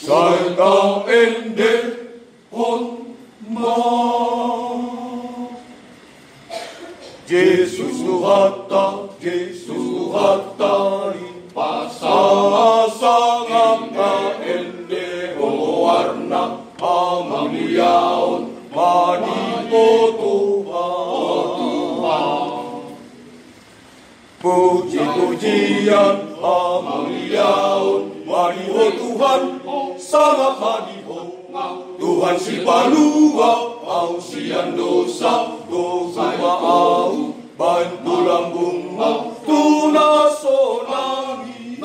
Salga ende on ma. Yesus nuhatta pasanga ende warna amaliaon mani Tuhan. Puji-pujian amaliaon mani Tuhan sangat mani Tuhan si palua au sian dosa au bantu lambung tu nasonangi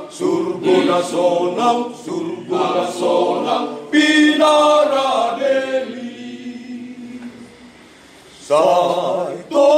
surga nasonang pinara deli saito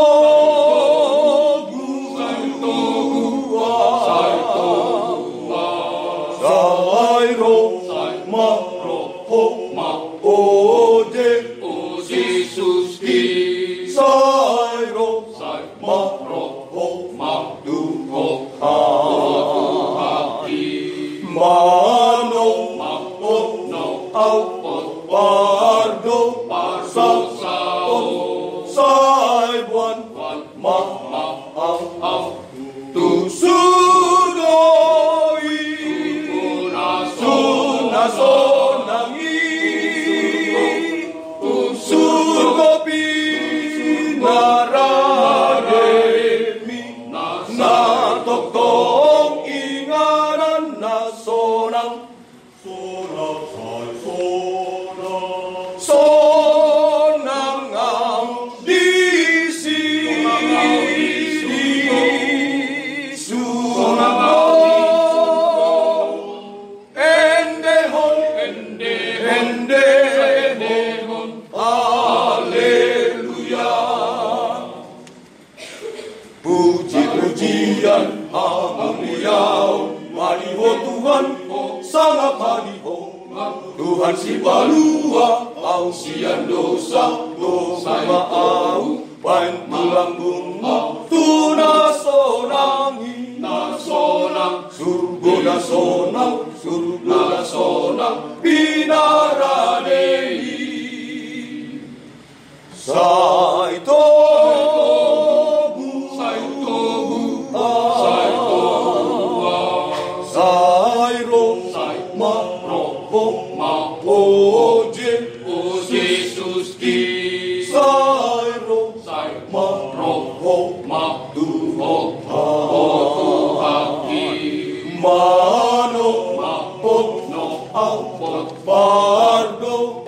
puji-pujian amaliau mani Tuhan sangat mani Tuhan si palua au sian dosa au bantu lambung tu nasonangi surga nasonang pinara dei saito Mano, mapot, no, apot, bardo,